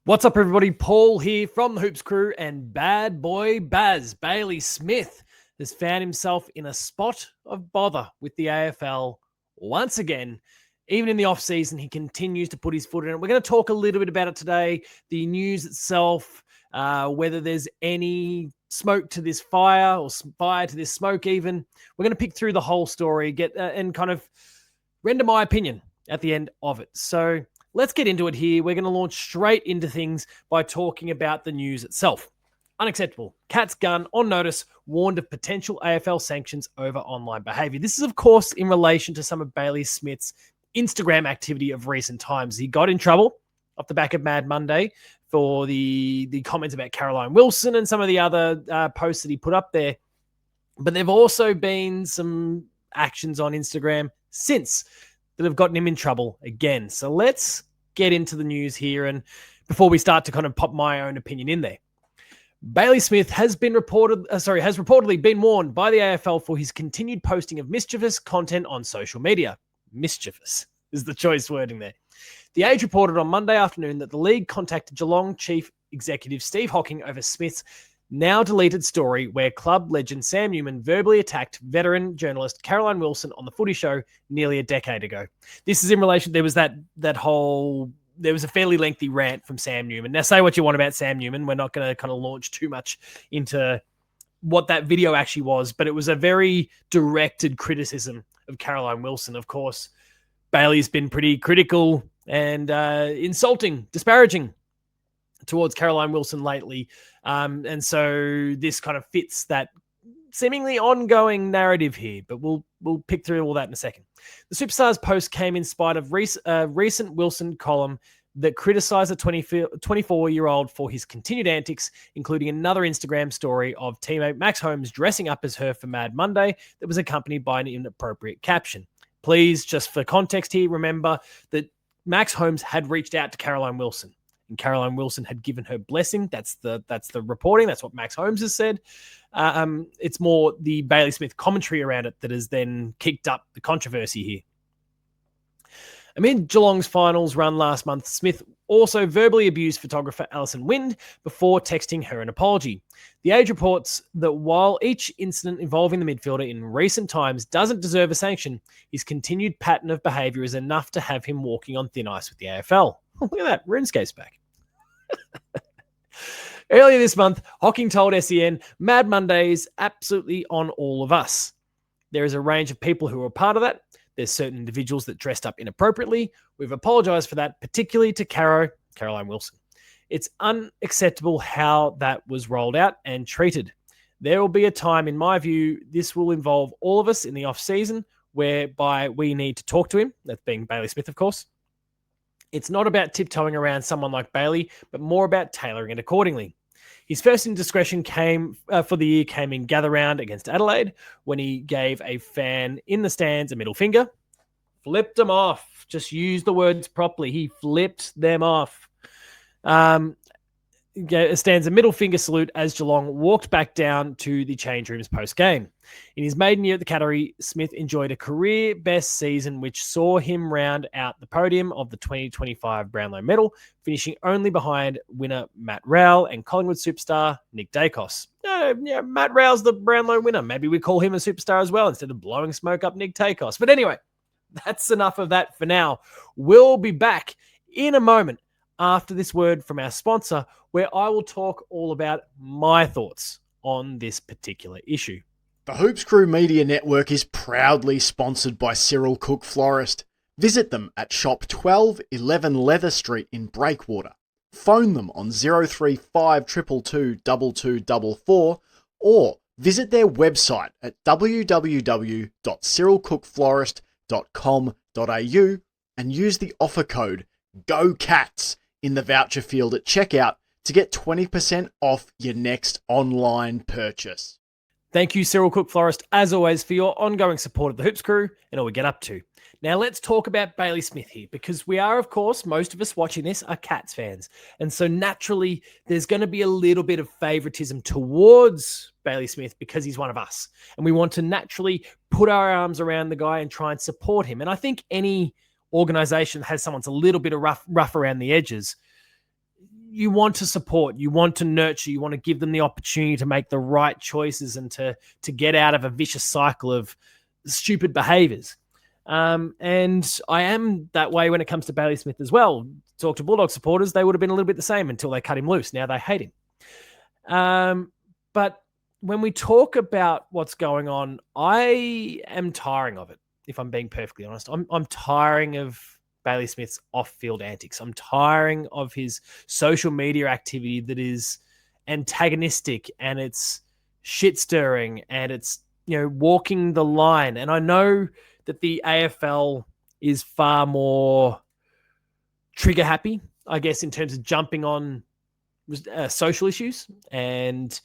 What's up, everybody? Paul here from the Hoops Crew, and bad boy Baz Bailey Smith has found himself in a spot of bother with the AFL once again. Even in the off-season, he continues to put his foot in it. We're going to talk a little bit about it today, the news itself, whether there's any smoke to this fire or fire to this smoke even. We're going to pick through the whole story, and kind of render my opinion at the end of it. So let's get into it here. We're going to launch straight into things by talking about the news itself. Unacceptable. Cat's Gun, on notice, warned of potential AFL sanctions over online behaviour. This is, of course, in relation to some of Bailey Smith's Instagram activity of recent times. He got in trouble off the back of Mad Monday for the comments about Caroline Wilson and some of the other posts that he put up there. But there have also been some actions on Instagram since that have gotten him in trouble again. So let's get into the news here, and before we start to kind of pop my own opinion in there. Bailey Smith has reportedly been warned by the AFL for his continued posting of mischievous content on social media. Mischievous is the choice wording there. The Age reported on Monday afternoon that the league contacted Geelong Chief Executive Steve Hocking over Smith's now deleted story where club legend Sam Newman verbally attacked veteran journalist Caroline Wilson on the Footy Show nearly a decade ago. This is in relation, there was there was a fairly lengthy rant from Sam Newman. Now, say what you want about Sam Newman. We're not going to kind of launch too much into what that video actually was, but it was a very directed criticism of Caroline Wilson. Of course, Bailey's been pretty critical and insulting, disparaging towards Caroline Wilson lately. And so this kind of fits that seemingly ongoing narrative here, but we'll pick through all that in a second. The Superstars post came in spite of recent Wilson column that criticized the 24-year-old for his continued antics, including another Instagram story of teammate Max Holmes dressing up as her for Mad Monday that was accompanied by an inappropriate caption. Please, just for context here, remember that Max Holmes had reached out to Caroline Wilson, and Caroline Wilson had given her blessing. That's the reporting. That's what Max Holmes has said. It's more the Bailey Smith commentary around it that has then kicked up the controversy here. Amid Geelong's finals run last month, Smith also verbally abused photographer Alison Wind before texting her an apology. The Age reports that while each incident involving the midfielder in recent times doesn't deserve a sanction, his continued pattern of behaviour is enough to have him walking on thin ice with the AFL. Look at that, RuneScape's back. Earlier this month, Hocking told SEN, Mad Monday is absolutely on all of us. There is a range of people who are part of that. There's certain individuals that dressed up inappropriately. We've apologized for that, particularly to Caroline Wilson. It's unacceptable how that was rolled out and treated. There will be a time, in my view, this will involve all of us in the off-season, whereby we need to talk to him. That's being Bailey Smith, of course. It's not about tiptoeing around someone like Bailey, but more about tailoring it accordingly. His first indiscretion for the year came in Gather Round against Adelaide when he gave a fan in the stands a middle finger. Flipped them off. Just use the words properly. He flipped them off. Stands a middle finger salute as Geelong walked back down to the change rooms post-game. In his maiden year at the Cattery, Smith enjoyed a career-best season which saw him round out the podium of the 2025 Brownlow medal, finishing only behind winner Matt Rowell and Collingwood superstar Nick Dacos. Matt Rowell's the Brownlow winner. Maybe we call him a superstar as well instead of blowing smoke up Nick Dacos. But anyway, that's enough of that for now. We'll be back in a moment after this word from our sponsor, where I will talk all about my thoughts on this particular issue. The Hoops Crew Media Network is proudly sponsored by Cyril Cook Florist. Visit them at shop 1211 Leather Street in Breakwater. Phone them on 035 222 2244 or visit their website at www.cyrilcookflorist.com.au and use the offer code GOCATS in the voucher field at checkout to get 20% off your next online purchase. Thank you, Cyril Cook Florist, as always, for your ongoing support of the Hoops Crew and all we get up to. Now, let's talk about Bailey Smith here, because we are, of course, most of us watching this are Cats fans. And so naturally, there's going to be a little bit of favoritism towards Bailey Smith because he's one of us. And we want to naturally put our arms around the guy and try and support him. And I think any organization that has someone's a little bit of rough around the edges, you want to support, you want to nurture, you want to give them the opportunity to make the right choices and to get out of a vicious cycle of stupid behaviors. And I am that way when it comes to Bailey Smith as well. Talk to Bulldog supporters, they would have been a little bit the same until they cut him loose. Now they hate him. But when we talk about what's going on, I am tiring of it, if I'm being perfectly honest. I'm tiring of Bailey Smith's off-field antics. I'm tiring of his social media activity that is antagonistic and it's shit-stirring and it's, walking the line. And I know that the AFL is far more trigger-happy, I guess, in terms of jumping on social issues, and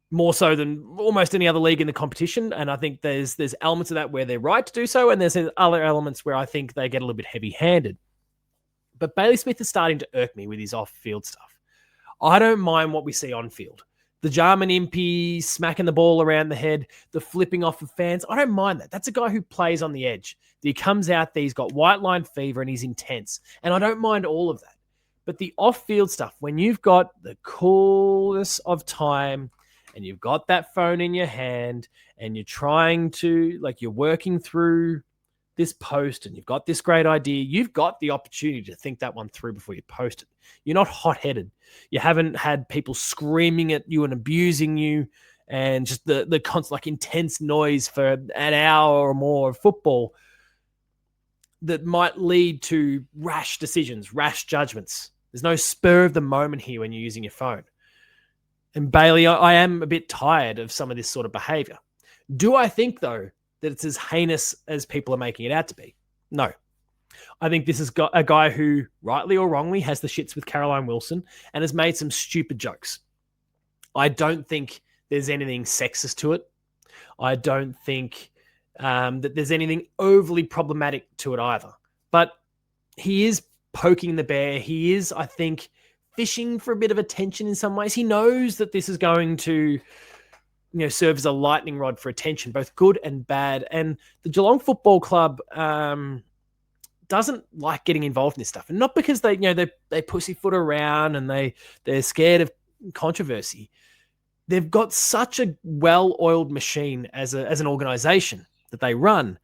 more so than almost any other league in the competition. And I think there's elements of that where they're right to do so, and there's other elements where I think they get a little bit heavy-handed. But Bailey Smith is starting to irk me with his off-field stuff. I don't mind what we see on-field. The Jarman Impey smacking the ball around the head, the flipping off of fans. I don't mind that. That's a guy who plays on the edge. He comes out there, he's got white line fever and he's intense. And I don't mind all of that. But the off-field stuff, when you've got the coolness of time and you've got that phone in your hand and you're trying to, you're working through this post and you've got this great idea, you've got the opportunity to think that one through before you post it. You're not hot-headed. You haven't had people screaming at you and abusing you and just the constant, intense noise for an hour or more of football that might lead to rash decisions, rash judgments. There's no spur of the moment here when you're using your phone. And Bailey, I am a bit tired of some of this sort of behavior. Do I think, though, that it's as heinous as people are making it out to be? No. I think this is a guy who, rightly or wrongly, has the shits with Caroline Wilson and has made some stupid jokes. I don't think there's anything sexist to it. I don't think that there's anything overly problematic to it either. But he is poking the bear. He is, I think, fishing for a bit of attention in some ways. He knows that this is going to serve as a lightning rod for attention, both good and bad. And the Geelong Football Club doesn't like getting involved in this stuff. And not because they pussyfoot around and they're scared of controversy. They've got such a well-oiled machine as an organization that they run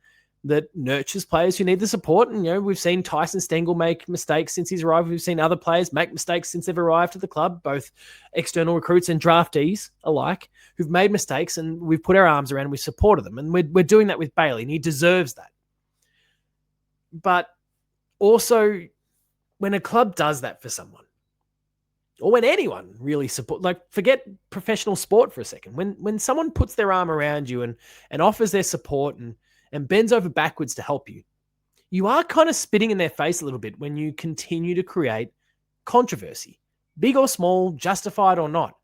that nurtures players who need the support. And, we've seen Tyson Stengel make mistakes since he's arrived. We've seen other players make mistakes since they've arrived to the club, both external recruits and draftees alike, who've made mistakes, and we've put our arms around and we've supported them. And we're doing that with Bailey, and he deserves that. But also, when a club does that for someone, or when anyone really forget professional sport for a second, when someone puts their arm around you and offers their support and bends over backwards to help you, you are kind of spitting in their face a little bit when you continue to create controversy, big or small, justified or not.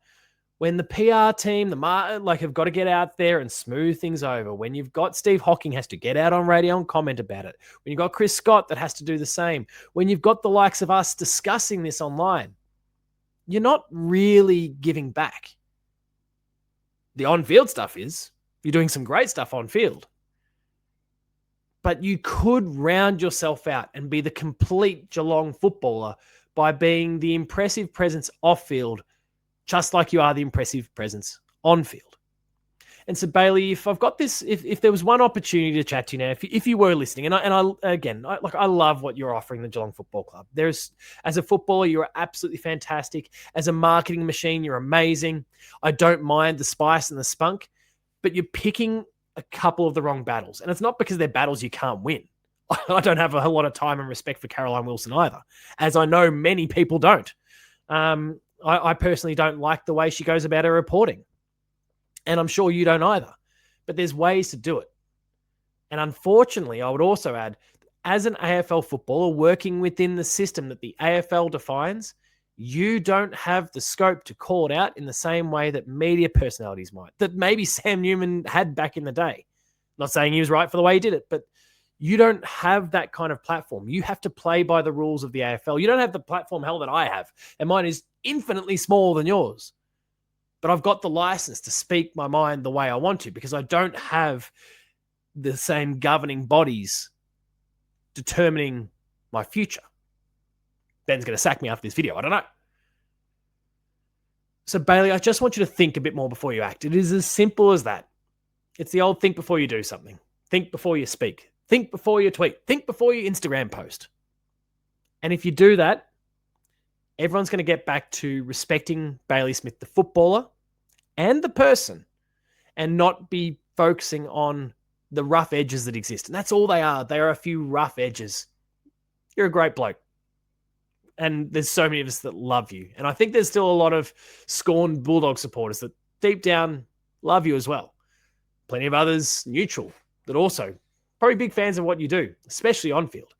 When the PR team, have got to get out there and smooth things over. When you've got Steve Hocking has to get out on radio and comment about it. When you've got Chris Scott that has to do the same. When you've got the likes of us discussing this online, you're not really giving back. The on-field stuff is, you're doing some great stuff on-field. But you could round yourself out and be the complete Geelong footballer by being the impressive presence off-field, just like you are the impressive presence on-field. And so, Bailey, if I've got this, if there was one opportunity to chat to you now, if you were listening, I love what you're offering the Geelong Football Club. As a footballer, you're absolutely fantastic. As a marketing machine, you're amazing. I don't mind the spice and the spunk, but you're picking a couple of the wrong battles. And it's not because they're battles you can't win. I don't have a whole lot of time and respect for Caroline Wilson either, as I know many people don't. I personally don't like the way she goes about her reporting. And I'm sure you don't either. But there's ways to do it. And unfortunately, I would also add, as an AFL footballer working within the system that the AFL defines, you don't have the scope to call it out in the same way that media personalities might, that maybe Sam Newman had back in the day. Not saying he was right for the way he did it, but you don't have that kind of platform. You have to play by the rules of the AFL. You don't have the platform, hell, that I have. And mine is infinitely smaller than yours. But I've got the license to speak my mind the way I want to because I don't have the same governing bodies determining my future. Ben's going to sack me after this video. I don't know. So, Bailey, I just want you to think a bit more before you act. It is as simple as that. It's the old think before you do something. Think before you speak. Think before you tweet. Think before you Instagram post. And if you do that, everyone's going to get back to respecting Bailey Smith, the footballer and the person, and not be focusing on the rough edges that exist. And that's all they are. They are a few rough edges. You're a great bloke. And there's so many of us that love you. And I think there's still a lot of scorned Bulldog supporters that deep down love you as well. Plenty of others neutral that also probably big fans of what you do, especially on field.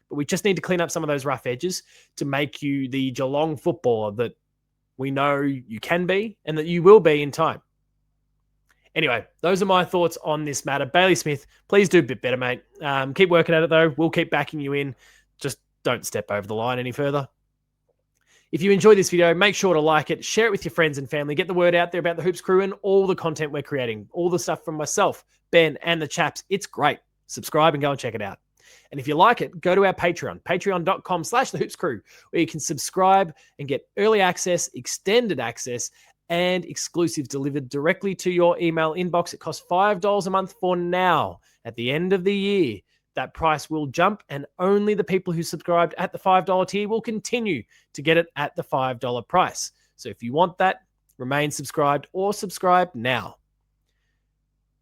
But we just need to clean up some of those rough edges to make you the Geelong footballer that we know you can be and that you will be in time. Anyway, those are my thoughts on this matter. Bailey Smith, please do a bit better, mate. Keep working at it, though. We'll keep backing you in. Just don't step over the line any further. If you enjoyed this video, make sure to like it, share it with your friends and family, get the word out there about the Hoops Crew and all the content we're creating, all the stuff from myself, Ben, and the chaps. It's great. Subscribe and go and check it out. And if you like it, go to our Patreon, patreon.com/thehoopscrew, where you can subscribe and get early access, extended access, and exclusives delivered directly to your email inbox. It costs $5 a month for now. At the end of the year, that price will jump, and only the people who subscribed at the $5 tier will continue to get it at the $5 price. So if you want that, remain subscribed or subscribe now.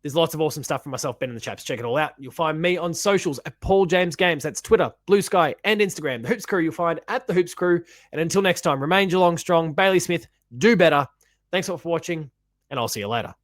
There's lots of awesome stuff from myself, Ben, and the chaps. Check it all out. You'll find me on socials at Paul James Games. That's Twitter, Blue Sky, and Instagram. The Hoops Crew you'll find at The Hoops Crew. And until next time, remain Geelong strong. Bailey Smith, do better. Thanks all for watching, and I'll see you later.